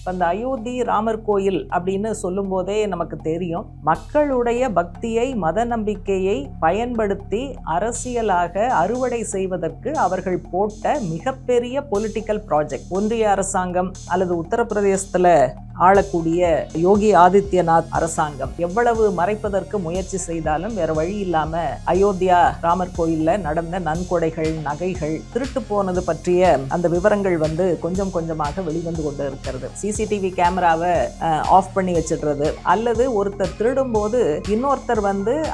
அந்த அயோத்தி ராமர் கோயில் அப்படின்னு சொல்லும் போதே நமக்கு தெரியும், மக்களுடைய பக்தியை மத நம்பிக்கையை பயன்படுத்தி அரசியலாக அறுவடை செய்வதற்கு அவர்கள் போட்ட மிகப்பெரிய பொலிட்டிக்கல் ப்ராஜெக்ட். ஒன்றிய அரசாங்கம் அல்லது உத்தரப்பிரதேசத்துல ஆளக்கூடிய யோகி ஆதித்யநாத் அரசாங்கம் எவ்வளவு மறைப்பதற்கு முயற்சி செய்தாலும் வேற வழி இல்லாம அயோத்தியா ராமர் கோயில்ல நடந்த நன்கொடைகள், நகைகள் திருட்டு போனது பற்றிய அந்த விவரங்கள் கொஞ்சம் கொஞ்சமாக வெளிவந்து கொண்டு இருக்கிறது. சிசிடிவி கேமராவை ஆஃப் பண்ணி வச்சிடுறது, அல்லது ஒருத்தர் திருடும் போது இன்னொருத்தர்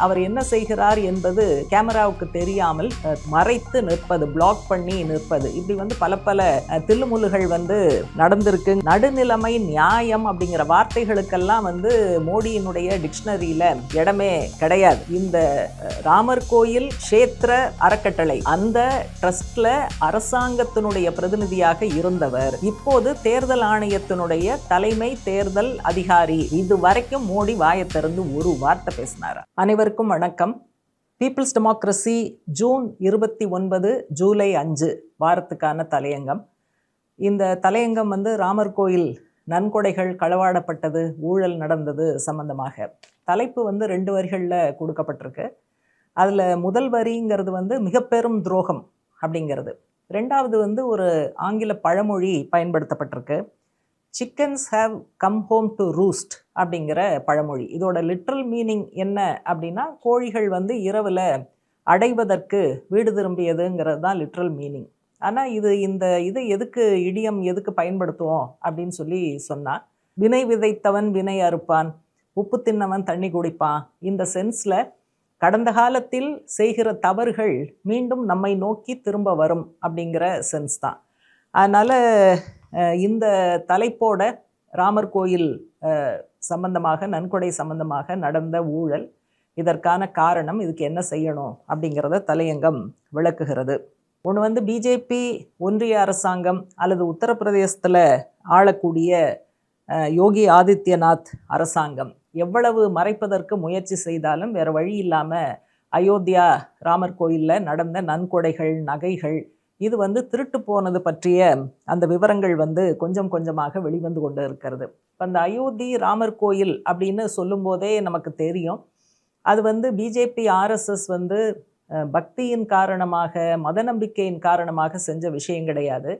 அவர் என்ன செய்கிறார் என்பது கேமராவுக்கு தெரியாமல் மறைத்து நிற்பது, பிளாக் பண்ணி நிற்பது, இப்படி பல பல தில்லுமுல்லுகள் நடந்திருக்கு. நடுநிலைமை, நியாயம் அப்படிங்கிற வார்த்தைகளுக்கெல்லாம் மோடியினுடைய டிக்ஷனரியில இடமே கிடையாது. இந்த ராமர் கோயில் க்ஷேத்திர அறக்கட்டளை அந்த ட்ரஸ்ட்ல அரசாங்கத்தினுடைய பிரதிநிதியாக இருந்தவர் இப்போது தேர்தல் ஆணையத்தினுடைய தலைமை தேர்தல் அதிகாரி. இது வரைக்கும் மோடி வாயை திறந்து ஒரு வார்த்தை பேசினார். அனைவருக்கும் வணக்கம். பீப்புள்ஸ் டெமோக்ரசி ஜூன் 29 ஜூலை 5 வாரத்துக்கான தலையங்கம். இந்த தலையங்கம் ராமர் கோயில் நன்கொடைகள் களவாடப்பட்டது, ஊழல் நடந்தது சம்பந்தமாக. தலைப்பு 2 வரிகளில் கொடுக்கப்பட்டிருக்கு. அதில் முதல் வரிங்கிறது மிக பெரும் துரோகம் அப்படிங்கிறது. ரெண்டாவது ஒரு ஆங்கில பழமொழி பயன்படுத்தப்பட்டிருக்கு. Chickens have come home to roost அப்படிங்கிற பழமொழி. இதோட லிட்ரல் மீனிங் என்ன அப்படின்னா, கோழிகள் இரவில் அடைவதற்கு வீடு திரும்பியதுங்கிறது தான் லிட்ரல் மீனிங். ஆனால் இது எதுக்கு இடியம் எதுக்கு பயன்படுத்துவோம் அப்படின்னு சொன்னால், வினை விதைத்தவன் வினை அறுப்பான், உப்பு தின்னவன் தண்ணி குடிப்பான். இந்த சென்ஸில் கடந்த காலத்தில் செய்கிற தவறுகள் மீண்டும் நம்மை நோக்கி திரும்ப வரும் அப்படிங்கிற சென்ஸ் தான். அதனால் இந்த தலைப்போட ராமர் கோயில் சம்பந்தமாக, நன்கொடை சம்பந்தமாக நடந்த ஊழல், இதற்கான காரணம், இதுக்கு என்ன செய்யணும் அப்படிங்கிறத தலையங்கம் விளக்குகிறது. ஒன்று பிஜேபி ஒன்றிய அரசாங்கம் அல்லது உத்தரப்பிரதேசத்தில் ஆளக்கூடிய யோகி ஆதித்யநாத் அரசாங்கம் எவ்வளவு மறைப்பதற்கு முயற்சி செய்தாலும் வேற வழி இல்லாமல் அயோத்தியா ராமர் கோயிலில் நடந்த நன்கொடைகள், நகைகள், இது திருட்டு போனது பற்றிய அந்த விவரங்கள் கொஞ்சம் கொஞ்சமாக வெளிவந்து கொண்டு இருக்கிறது. அந்த அயோத்தி ராமர் கோயில் அப்படின்னு சொல்லும் போதே நமக்கு தெரியும், அது பிஜேபி ஆர்எஸ்எஸ் பக்தியின் காரணமாக, மத நம்பிக்கையின் காரணமாக செஞ்ச விஷயம் கிடையாது.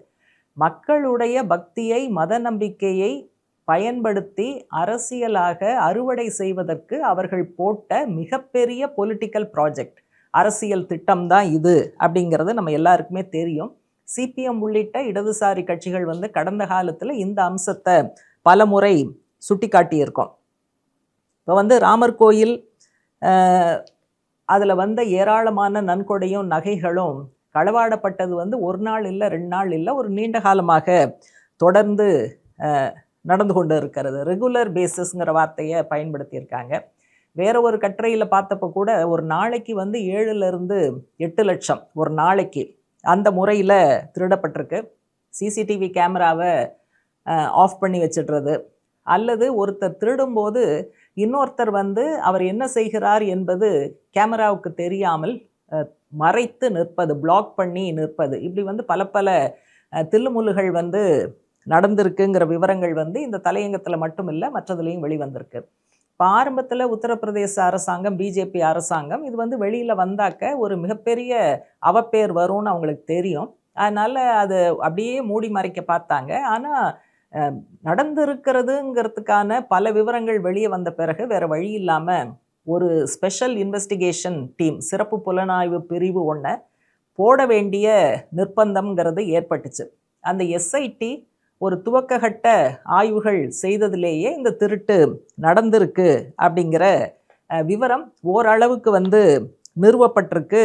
மக்களுடைய பக்தியை மத நம்பிக்கையை பயன்படுத்தி அரசியலாக அறுவடை செய்வதற்கு அவர்கள் போட்ட மிகப்பெரிய பொலிட்டிக்கல் ப்ராஜெக்ட், அரசியல் திட்டம் தான் இது அப்படிங்கிறது நம்ம எல்லாருக்குமே தெரியும். சிபிஎம் உள்ளிட்ட இடதுசாரி கட்சிகள் கடந்த காலத்தில் இந்த அம்சத்தை பல முறை சுட்டி காட்டியிருக்கோம். இப்போ ராமர் கோயில் அதில் ஏராளமான நன்கொடையும் நகைகளும் களவாடப்பட்டது ஒரு நாள் இல்லை, 2 நாள் இல்லை, ஒரு நீண்ட காலமாக தொடர்ந்து நடந்து கொண்டு இருக்கிறது. ரெகுலர் பேசிஸ்ங்கிற வார்த்தையை பயன்படுத்தியிருக்காங்க. வேற ஒரு கட்டுரையில் பார்த்தப்போ கூட ஒரு நாளைக்கு 7லிருந்து 8 லட்சம் ஒரு நாளைக்கு அந்த முறையில் திருடப்பட்டிருக்கு. சிசிடிவி கேமராவை ஆஃப் பண்ணி வச்சிடுறது, அல்லது ஒருத்தர் திருடும்போது இன்னொருத்தர் அவர் என்ன செய்கிறார் என்பது கேமராவுக்கு தெரியாமல் மறைத்து நிற்பது, பிளாக் பண்ணி நிற்பது, இப்படி பல பல தில்லுமுல்லுகள் நடந்திருக்குங்கிற விவரங்கள் இந்த தலையங்கத்தில் மட்டும் இல்லை, மற்றதுலேயும் வெளிவந்திருக்கு. இப்போ ஆரம்பத்தில் உத்தரப்பிரதேச அரசாங்கம், பிஜேபி அரசாங்கம் இது வெளியில் வந்தாக்க ஒரு மிகப்பெரிய அவப்பேர் வரும்னு அவங்களுக்கு தெரியும். அதனால் அது அப்படியே மூடி மறைக்க பார்த்தாங்க. ஆனால் நடந்திருக்கிறதுங்கிறதுக்கான பல விவரங்கள் வெளியே வந்த பிறகு வேற வழி இல்லாமல் ஒரு ஸ்பெஷல் இன்வெஸ்டிகேஷன் டீம், சிறப்பு புலனாய்வு பிரிவு ஒன்றை போட வேண்டிய நிர்பந்தம்ங்கிறது ஏற்பட்டுச்சு. அந்த எஸ்ஐடி ஒரு துவக்ககட்ட ஆய்வுகள் செய்ததிலேயே இந்த திருட்டு நடந்திருக்கு அப்படிங்கிற விவரம் ஓரளவுக்கு நிறுவப்பட்டிருக்கு,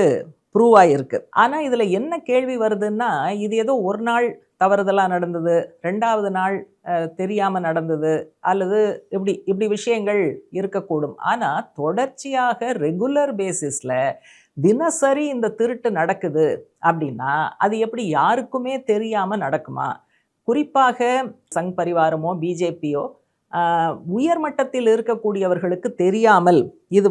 ப்ரூவ் ஆகிருக்கு. ஆனால் இதில் என்ன கேள்வி வருதுன்னா, இது ஏதோ ஒரு நாள் தவறுதலாக நடந்தது, 2வது நாள் தெரியாமல் நடந்தது, அல்லது இப்படி விஷயங்கள் இருக்கக்கூடும். ஆனால் தொடர்ச்சியாக ரெகுலர் பேசிஸில் தினசரி இந்த திருட்டு நடக்குது அப்படின்னா அது எப்படி யாருக்குமே தெரியாமல் நடக்குமா? குறிப்பாக சங் பரிவாரமோ பிஜேபியோ உயர்மட்டத்தில் இருக்கக்கூடியவர்களுக்கு தெரியாமல் இது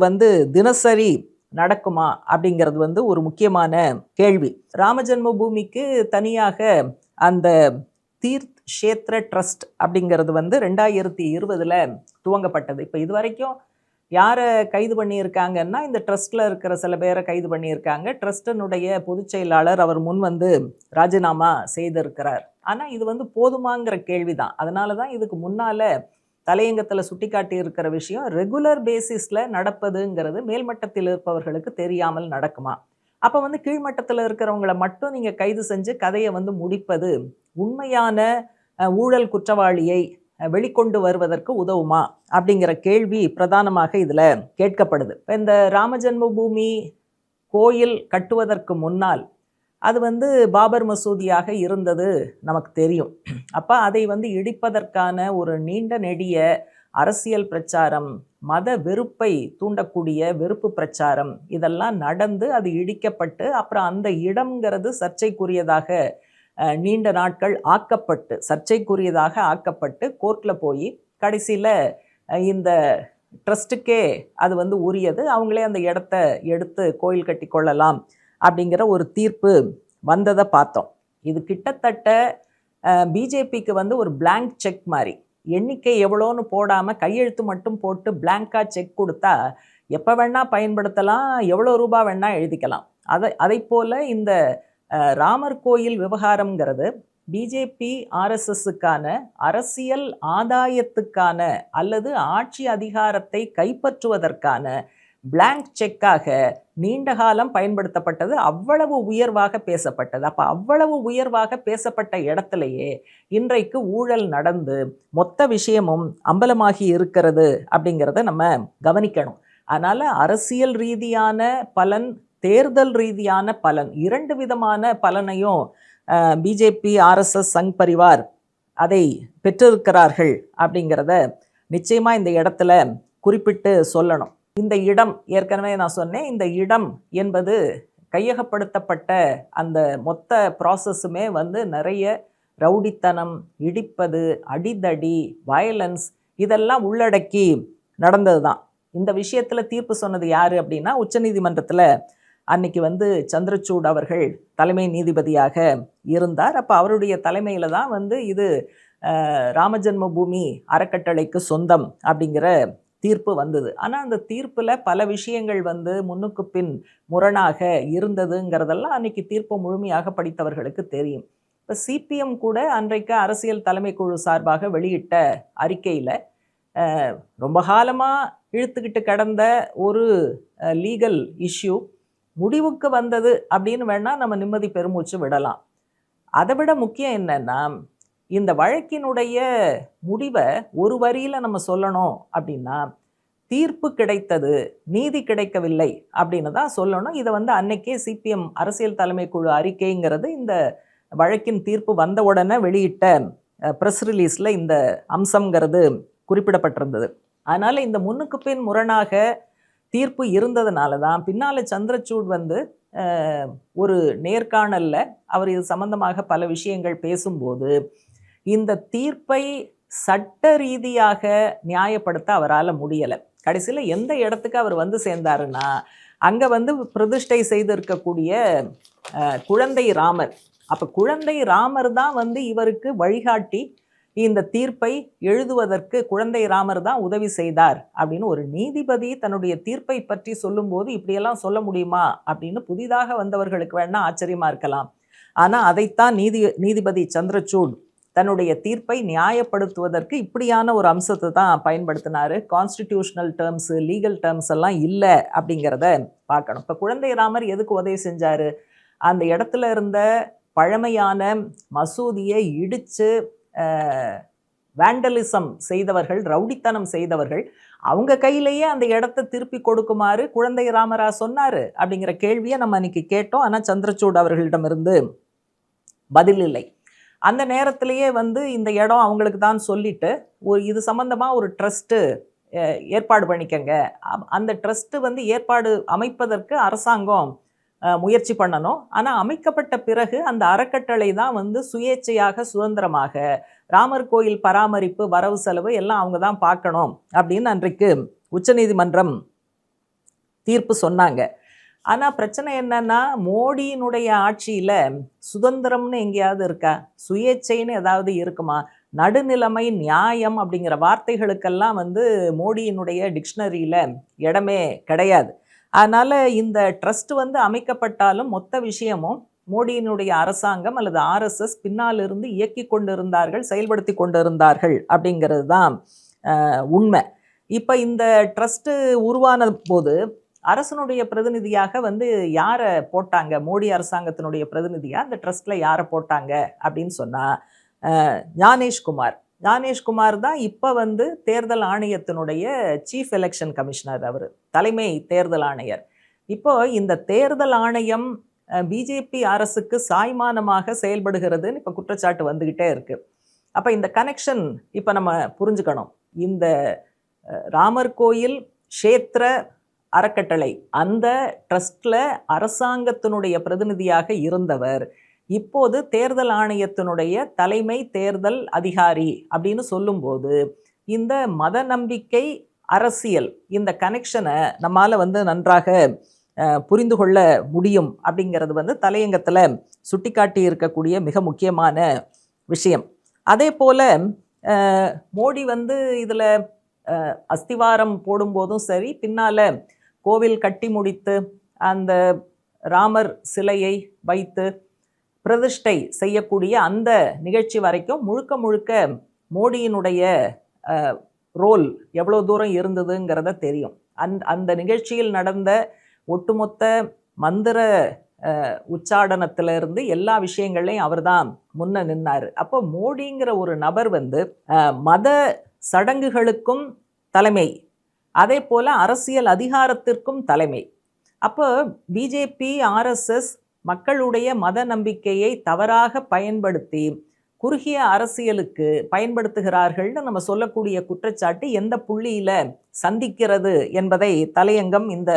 தினசரி நடக்குமா அப்படிங்கிறது ஒரு முக்கியமான கேள்வி. ராம ஜென்ம பூமிக்கு தனியாக அந்த தீர்த் க்ஷேத்ர ட்ரஸ்ட் அப்படிங்கிறது வந்து 2020 துவங்கப்பட்டது. இப்போ இது வரைக்கும் யாரை கைது பண்ணியிருக்காங்கன்னா, இந்த ட்ரஸ்ட்டில் இருக்கிற சில பேரை கைது பண்ணியிருக்காங்க. ட்ரஸ்ட்டினுடைய பொதுச் செயலாளர் அவர் முன் வந்து ராஜினாமா செய்திருக்கிறார். ஆனால் இது வந்து போதுமாங்கிற கேள்வி தான். அதனால தான் இதுக்கு முன்னால் தலையங்கத்தில் சுட்டிக்காட்டி இருக்கிற விஷயம், ரெகுலர் பேசிஸில் நடப்பதுங்கிறது மேல்மட்டத்தில் இருப்பவர்களுக்கு தெரியாமல் நடக்குமா? அப்போ வந்து கீழ்மட்டத்தில் இருக்கிறவங்கள மட்டும் நீங்கள் கைது செஞ்சு கதையை வந்து முடிப்பது உண்மையான ஊழல் குற்றவாளியை வெளிக்கொண்டு வருவதற்கு உதவுமா அப்படிங்கிற கேள்வி பிரதானமாக இதில் கேட்கப்படுது. இப்போ இந்த ராமஜென்ம பூமி கோயில் கட்டுவதற்கு முன்னால் அது வந்து பாபர் மசூதியாக இருந்தது நமக்கு தெரியும். அப்போ அதை வந்து இடிப்பதற்கான ஒரு நீண்ட நெடிய அரசியல் பிரச்சாரம், மத வெறுப்பை தூண்டக்கூடிய வெறுப்பு பிரச்சாரம் இதெல்லாம் நடந்து அது இடிக்கப்பட்டு அப்புறம் அந்த இடம்ங்கிறது சர்ச்சைக்குரியதாக நீண்ட நாட்கள் சர்ச்சைக்குரியதாக ஆக்கப்பட்டு கோர்ட்டில் போய் கடைசியில் இந்த ட்ரஸ்ட்டுக்கே அது வந்து உரியது, அவங்களே அந்த இடத்த எடுத்து கோயில் கட்டி கொள்ளலாம் அப்படிங்கிற ஒரு தீர்ப்பு வந்ததை பார்த்தோம். இது கிட்டத்தட்ட பிஜேபிக்கு வந்து ஒரு பிளாங்க் செக் மாதிரி, எண்ணிக்கை எவ்வளோன்னு போடாமல் கையெழுத்து மட்டும் போட்டு பிளாங்காக செக் கொடுத்தா எப்போ வேணால் பயன்படுத்தலாம், எவ்வளோ ரூபா வேணால் எழுதிக்கலாம். அதை போல் இந்த ராமர் கோயில் விவகாரம்ங்கிறது பிஜேபி ஆர்எஸ்எஸ்ஸுக்கான அரசியல் ஆதாயத்துக்கான அல்லது ஆட்சி அதிகாரத்தை கைப்பற்றுவதற்கான பிளாங்க் செக்காக நீண்ட காலம் பயன்படுத்தப்பட்டது. அவ்வளவு உயர்வாக பேசப்பட்டது. அப்போ அவ்வளவு உயர்வாக பேசப்பட்ட இடத்துலையே இன்றைக்கு ஊழல் நடந்து மொத்த விஷயமும் அம்பலமாகி இருக்கிறது அப்படிங்கிறத நம்ம கவனிக்கணும். அதனால் அரசியல் ரீதியான பலன், தேர்தல் ரீதியான பலன், இரண்டு விதமான பலனையும் பிஜேபி ஆர்எஸ்எஸ் சங் பரிவார் அதை பெற்றிருக்கிறார்கள் அப்படிங்கிறத நிச்சயமாக இந்த இடத்துல குறிப்பிட்டு சொல்லணும். இந்த இடம், ஏற்கனவே நான் சொன்னேன், இந்த இடம் என்பது கையகப்படுத்தப்பட்ட அந்த மொத்த ப்ராசஸுமே வந்து நிறைய ரவுடித்தனம், இடிப்பது, அடிதடி, வயலன்ஸ் இதெல்லாம் உள்ளடக்கி நடந்தது தான். இந்த விஷயத்தில் தீர்ப்பு சொன்னது யார் அப்படின்னா, உச்சநீதிமன்றத்தில் அன்னைக்கு வந்து சந்திரசூட் அவர்கள் தலைமை நீதிபதியாக இருந்தார். அப்போ அவருடைய தலைமையில் தான் வந்து இது ராமஜென்ம பூமி அறக்கட்டளைக்கு சொந்தம் அப்படிங்கிற தீர்ப்பு வந்தது. ஆனால் அந்த தீர்ப்பில் பல விஷயங்கள் வந்து முன்னுக்கு பின் முரணாக இருந்ததுங்கிறதெல்லாம் அன்னைக்கு தீர்ப்பு முழுமையாக படித்தவர்களுக்கு தெரியும். இப்போ சிபிஎம் கூட அன்றைக்கு அரசியல் தலைமை குழு சார்பாக வெளியிட்ட அறிக்கையில் ரொம்ப காலமாக இழுத்துக்கிட்டு கடந்த ஒரு லீகல் இஷ்யூ முடிவுக்கு வந்தது அப்படின்னு வேணால் நம்ம நிம்மதி பெருமூச்சு விடலாம். அதை விட முக்கியம் என்னன்னா, இந்த வழக்கினுடைய முடிவை ஒரு வரியில் நம்ம சொல்லணும் அப்படின்னா, தீர்ப்பு கிடைத்தது, நீதி கிடைக்கவில்லை அப்படின்னு தான் சொல்லணும். இதை வந்து அன்னைக்கே சிபிஎம் அரசியல் தலைமை குழு அறிக்கைங்கிறது இந்த வழக்கின் தீர்ப்பு வந்த உடனே வெளியிட்ட ப்ரெஸ் ரிலீஸில் இந்த அம்சங்கிறது குறிப்பிடப்பட்டிருந்தது. அதனால் இந்த முன்னுக்கு பின் முரணாக தீர்ப்பு இருந்ததுனால தான் பின்னால் சந்திரசூட் வந்து ஒரு நேர்காணலில் அவர் இது சம்பந்தமாக பல விஷயங்கள் பேசும்போது இந்த தீர்ப்பை சட்ட ரீதியாக நியாயப்படுத்த அவரால் முடியலை. கடைசியில் எந்த இடத்துக்கு அவர் வந்து சேர்ந்தாருன்னா, அங்கே வந்து பிரதிஷ்டை செய்திருக்கக்கூடிய குழந்தை ராமர். அப்போ குழந்தை ராமர் தான் வந்து இவருக்கு வழிகாட்டி இந்த தீர்ப்பை எழுதுவதற்கு குழந்தை ராமர் தான் உதவி செய்தார் அப்படின்னு ஒரு நீதிபதி தன்னுடைய தீர்ப்பை பற்றி சொல்லும்போது இப்படியெல்லாம் சொல்ல முடியுமா அப்படின்னு புதிதாக வந்தவர்களுக்கு வேணா ஆச்சரியமா இருக்கலாம். ஆனால் அதைத்தான் நீதிபதி சந்திரசூட் தன்னுடைய தீர்ப்பை நியாயப்படுத்துவதற்கு இப்படியான ஒரு அம்சத்தை தான் பயன்படுத்தினார். கான்ஸ்டிடியூஷனல் டேர்ம்ஸு, லீகல் டேர்ம்ஸ் எல்லாம் இல்லை அப்படிங்கிறத பார்க்கணும். இப்போ குழந்தை ராமர் எதுக்கு உதவி செஞ்சார்? அந்த இடத்துல இருந்த பழமையான மசூதியை இடித்து வேண்டலிசம் செய்தவர்கள், ரவுடித்தனம் செய்தவர்கள், அவங்க கையிலேயே அந்த இடத்த திருப்பி கொடுக்குமாறு குழந்தை ராமரா சொன்னார் அப்படிங்கிற கேள்வியை நம்ம அன்னைக்கு கேட்டோம். ஆனால் சந்திரசூட் அவர்களிடமிருந்து பதில் இல்லை. அந்த நேரத்திலேயே வந்து இந்த இடம் அவங்களுக்கு தான் சொல்லிட்டு இது சம்பந்தமாக ஒரு ட்ரஸ்ட்டு ஏற்பாடு பண்ணிக்கங்க, அந்த ட்ரஸ்ட்டு வந்து ஏற்பாடு அமைப்பதற்கு அரசாங்கம் முயற்சி பண்ணணும். ஆனால் அமைக்கப்பட்ட பிறகு அந்த அறக்கட்டளை தான் வந்து சுயேட்சையாக சுதந்திரமாக ராமர் கோயில் பராமரிப்பு, வரவு செலவு எல்லாம் அவங்க தான் பார்க்கணும் அப்படின்னு அன்றைக்கு உச்சநீதிமன்றம் தீர்ப்பு சொன்னாங்க. ஆனால் பிரச்சனை என்னன்னா, மோடியினுடைய ஆட்சியில் சுதந்திரம்னு எங்கேயாவது இருக்கா? சுயேச்சைன்னு ஏதாவது இருக்குமா? நடுநிலைமை, நியாயம் அப்படிங்கிற வார்த்தைகளுக்கெல்லாம் மோடியினுடைய டிக்ஷனரியில் இடமே கிடையாது. அதனால் இந்த ட்ரஸ்ட் அமைக்கப்பட்டாலும் மொத்த விஷயமும் மோடியினுடைய அரசாங்கம் அல்லது ஆர்எஸ்எஸ் பின்னால் இருந்து இயக்கி கொண்டிருந்தார்கள், செயல்படுத்தி கொண்டிருந்தார்கள் அப்படிங்கிறது தான் உண்மை. இப்போ இந்த ட்ரஸ்ட்டு உருவான போது அரசனுடைய பிரதிநிதியாக யாரை போட்டாங்க? மோடி அரசாங்கத்தினுடைய பிரதிநிதியாக அந்த ட்ரஸ்ட்டில் யாரை போட்டாங்க அப்படின்னு சொன்னால் ஞானேஷ்குமார். ஞானேஷ்குமார் தான் இப்போ தேர்தல் ஆணையத்தினுடைய சீஃப் எலெக்ஷன் கமிஷனர், அவர் தலைமை தேர்தல் ஆணையர். இப்போ இந்த தேர்தல் ஆணையம் பிஜேபி அரசுக்கு சாய்மானமாக செயல்படுகிறதுன்னு இப்போ குற்றச்சாட்டு வந்துக்கிட்டே இருக்கு. அப்போ இந்த கனெக்ஷன் இப்போ நம்ம புரிஞ்சுக்கணும். இந்த ராமர் கோயில் க்ஷேத்திர அறக்கட்டளை அந்த ட்ரஸ்ட்ல அரசாங்கத்தினுடைய பிரதிநிதியாக இருந்தவர் இப்போது தேர்தல் ஆணையத்தினுடைய தலைமை தேர்தல் அதிகாரி அப்படின்னு சொல்லும்போது இந்த மத நம்பிக்கை அரசியல் இந்த கனெக்ஷனை நம்மால் நன்றாக புரிந்து கொள்ள முடியும் அப்படிங்கிறது தலையங்கத்தில் சுட்டிக்காட்டி இருக்கக்கூடிய மிக முக்கியமான விஷயம். அதே போல் மோடி இதில் அஸ்திவாரம் போடும்போதும் சரி, பின்னால் கோவில் கட்டி முடித்து அந்த ராமர் சிலையை வைத்து பிரதிஷ்டை செய்யக்கூடிய அந்த நிகழ்ச்சி வரைக்கும் முழுக்க முழுக்க மோடியினுடைய ரோல் எவ்வளோ தூரம் இருந்ததுங்கிறத தெரியும். அந்த நிகழ்ச்சியில் நடந்த ஒட்டுமொத்த மந்திர உச்சாடனத்திலிருந்து எல்லா விஷயங்களையும் அவர் தான் முன்ன நின்னார். அப்போ மோடிங்கிற ஒரு நபர் மத சடங்குகளுக்கும் தலைமை, அதே போல் அரசியல் அதிகாரத்திற்கும் தலைமை. அப்போ பிஜேபி ஆர்எஸ்எஸ் மக்களுடைய மத நம்பிக்கையை தவறாக பயன்படுத்தி குறுகிய அரசியலுக்கு பயன்படுத்துகிறார்கள்னு நம்ம சொல்லக்கூடிய குற்றச்சாட்டு எந்த புள்ளியில் சந்திக்கிறது என்பதை தலையங்கம் இந்த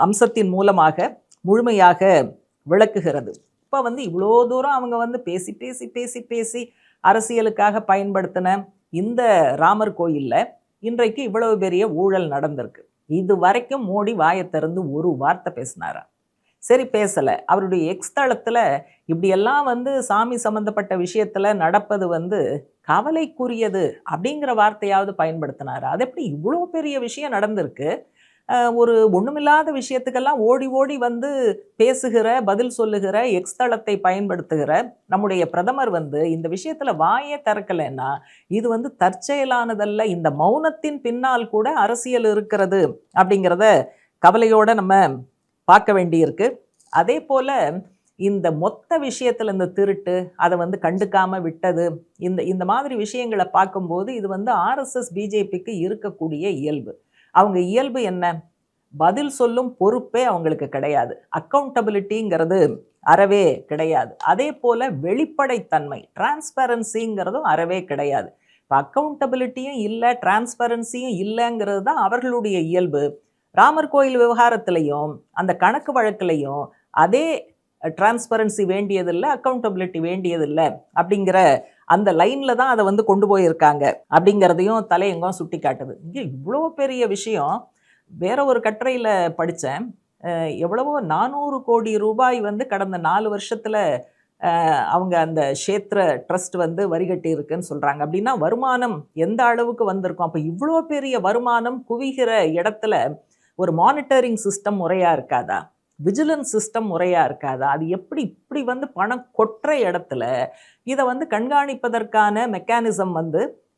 அம்சத்தின் மூலமாக முழுமையாக விளக்குகிறது. இப்போ இவ்வளோ தூரம் அவங்க பேசி பேசி பேசி பேசி அரசியலுக்காக பயன்படுத்தின இந்த ராமர் கோயிலில் இன்றைக்கு இவ்வளவு பெரிய ஊழல் நடந்திருக்கு. இது வரைக்கும் மோடி வாயை திறந்து ஒரு வார்த்தை பேசினாரா? சரி, பேசலை. அவருடைய எக்ஸ் தளத்தில் இப்படியெல்லாம் சாமி சம்மந்தப்பட்ட விஷயத்தில் நடப்பது கவலைக்குரியது அப்படிங்கிற வார்த்தையாவது பயன்படுத்தினாரா? அது எப்படி இவ்வளோ பெரிய விஷயம் நடந்திருக்கு, ஒரு ஒன்றுமில்லாத விஷயத்துக்கெல்லாம் ஓடி ஓடி பேசுகிற பதில் சொல்லுகிற எக்ஸ் தளத்தை பயன்படுத்துகிற நம்முடைய பிரதமர் இந்த விஷயத்தில் வாயே திறக்கலைன்னா இது தற்செயலானதல்ல, இந்த மௌனத்தின் பின்னால் கூட அரசியல் இருக்கிறது அப்படிங்கிறத கவலையோடு நம்ம பார்க்க வேண்டியிருக்கு. அதே போல் இந்த மொத்த விஷயத்தில் இந்த திருட்டு அதை கண்டுக்காமல் விட்டது, இந்த மாதிரி விஷயங்களை பார்க்கும்போது இது ஆர்எஸ்எஸ் பிஜேபிக்கு இருக்கக்கூடிய இயல்பு. அவங்க இயல்பு என்ன? பதில் சொல்லும் பொறுப்பே அவங்களுக்கு கிடையாது. அக்கௌண்டபிலிட்டிங்கிறது அறவே கிடையாது. அதே போல் வெளிப்படைத்தன்மை, டிரான்ஸ்பரன்சிங்கிறதும் அறவே கிடையாது. இப்போ அக்கௌண்டபிலிட்டியும் இல்லை, டிரான்ஸ்பரன்சியும் இல்லைங்கிறது தான் அவர்களுடைய இயல்பு. ராமர் கோயில் விவகாரத்திலையும் அந்த கணக்கு வழக்கிலையும் அதே டிரான்ஸ்பரன்சி வேண்டியதில்லை, அக்கௌண்டபிலிட்டி வேண்டியதில்லை அப்படிங்கிற அந்த லைனில் தான் அதை கொண்டு போயிருக்காங்க அப்படிங்கிறதையும் தலையங்கம் சுட்டி காட்டுது. இங்கே இவ்வளோ பெரிய விஷயம். வேற ஒரு கட்டுரையில் படித்தேன், எவ்வளவோ 400 கோடி ரூபாய் கடந்த 4 வருஷத்தில் அவங்க அந்த க்ஷேத்திர ட்ரஸ்ட் வரி கட்டி இருக்குன்னு சொல்கிறாங்க. அப்படின்னா வருமானம் எந்த அளவுக்கு வந்திருக்கும்? அப்போ இவ்வளோ பெரிய வருமானம் குவிகிற இடத்துல ஒரு மானிட்டரிங் சிஸ்டம் முறையாக இருக்காதா? விஜிலன்ஸ் சிஸ்டம் முறையாக இருக்காதா? அது எப்படி இப்படி பணம் கொட்டுற இடத்துல இதை கண்காணிப்பதற்கான மெக்கானிசம்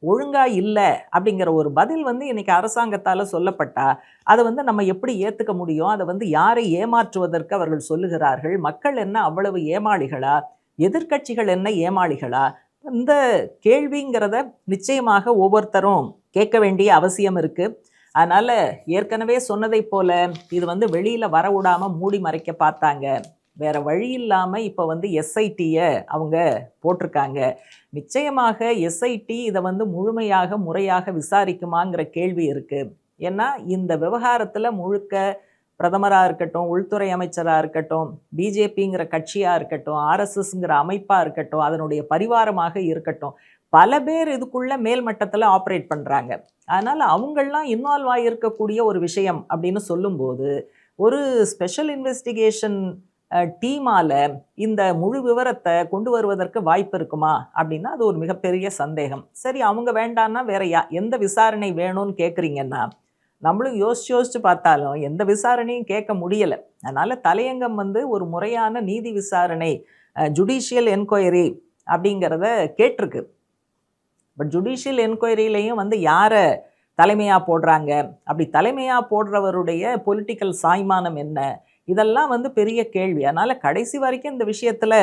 ஒழுங்காக இல்லை அப்படிங்கிற ஒரு பதில் இன்னைக்கு அரசாங்கத்தால் சொல்லப்பட்டா அதை நம்ம எப்படி ஏற்றுக்க முடியும்? அதை யாரை ஏமாற்றுவதற்கு அவர்கள் சொல்லுகிறார்கள்? மக்கள் என்ன அவ்வளவு ஏமாளிகளா? எதிர்க்கட்சிகள் என்ன ஏமாளிகளா? இந்த கேள்விங்கிறத நிச்சயமாக ஒவ்வொருத்தரும் கேட்க வேண்டிய அவசியம் இருக்குது. அதனால் ஏற்கனவே சொன்னதை போல இது வெளியில் வர விடாமல் மூடி மறைக்க பார்த்தாங்க. வேறு வழி இல்லாமல் இப்போ எஸ்ஐடியை அவங்க போட்டிருக்காங்க. நிச்சயமாக எஸ்ஐடி இதை முழுமையாக முறையாக விசாரிக்குமாங்கிற கேள்வி இருக்குது. ஏன்னா இந்த விவகாரத்தில் முழுக்க பிரதமராக இருக்கட்டும், உள்துறை அமைச்சராக இருக்கட்டும், பிஜேபிங்கிற கட்சியாக இருக்கட்டும், ஆர்எஸ்எஸ்ங்கிற அமைப்பாக இருக்கட்டும், அதனுடைய பரிவாரமாக இருக்கட்டும், பல பேர் இதுக்குள்ள மேல்மட்டத்தில் ஆப்ரேட் பண்ணுறாங்க. அதனால் அவங்களாம் இன்வால்வ் ஆகியிருக்கக்கூடிய ஒரு விஷயம் அப்படின்னு சொல்லும்போது ஒரு ஸ்பெஷல் இன்வெஸ்டிகேஷன் டீமால இந்த முழு விவரத்தை கொண்டு வருவதற்கு வாய்ப்பு இருக்குமா அப்படின்னா அது ஒரு மிகப்பெரிய சந்தேகம். சரி, அவங்க வேண்டான்னா வேற எந்த விசாரணை வேணும்னு கேட்குறீங்கன்னா, நம்மளும் யோசிச்சு பார்த்தாலும் எந்த விசாரணையும் கேட்க முடியல. அதனால தலையங்கம் ஒரு முறையான நீதி விசாரணை, ஜுடிஷியல் என்கொயரி அப்படிங்கிறத கேட்டிருக்கு. பட் ஜுடிஷியல் என்கொயரியிலையும் யாரை தலைமையாக போடுறாங்க, அப்படி தலைமையாக போடுறவருடைய பொலிட்டிக்கல் சாய்மானம் என்ன, இதெல்லாம் பெரிய கேள்வி. அதனால் கடைசி வரைக்கும் இந்த விஷயத்தில்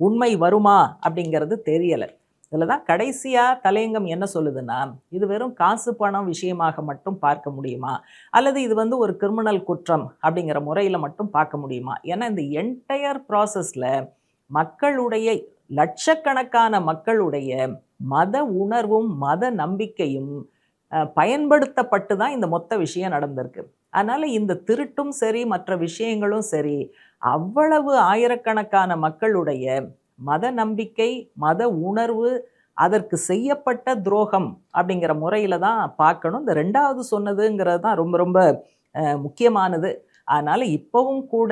உண்மை வருமா அப்படிங்கிறது தெரியலை. இதில் தான் கடைசியாக தலையங்கம் என்ன சொல்லுதுன்னா, இது வெறும் காசு பணம் விஷயமாக மட்டும் பார்க்க முடியுமா, அல்லது இது ஒரு கிரிமினல் குற்றம் அப்படிங்கிற முறையில் மட்டும் பார்க்க முடியுமா? ஏன்னா இந்த என்டையர் ப்ராசஸில் மக்களுடைய, லட்சக்கணக்கான மக்களுடைய மத உணர்வும் மத நம்பிக்கையும் பயன்படுத்தப்பட்டு தான் இந்த மொத்த விஷயம் நடந்திருக்கு. அதனால் இந்த திருட்டும் சரி, மற்ற விஷயங்களும் சரி, அவ்வளவு ஆயிரக்கணக்கான மக்களுடைய மத நம்பிக்கை, மத உணர்வு, அதற்கு செய்யப்பட்ட துரோகம் அப்படிங்கிற முறையில் தான் பார்க்கணும். இந்த ரெண்டாவது சொன்னதுங்கிறது தான் ரொம்ப ரொம்ப முக்கியமானது. அதனால் இப்போவும் கூட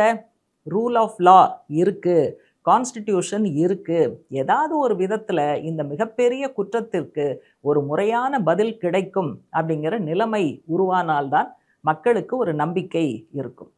ரூல் ஆஃப் லா இருக்குது, கான்ஸ்டிடியூஷன் இருக்குது. ஏதாவது ஒரு விதத்தில் இந்த மிகப்பெரிய குற்றத்திற்கு ஒரு முறையான பதில் கிடைக்கும் அப்படிங்கிற நிலைமை உருவானால்தான் மக்களுக்கு ஒரு நம்பிக்கை இருக்கும்.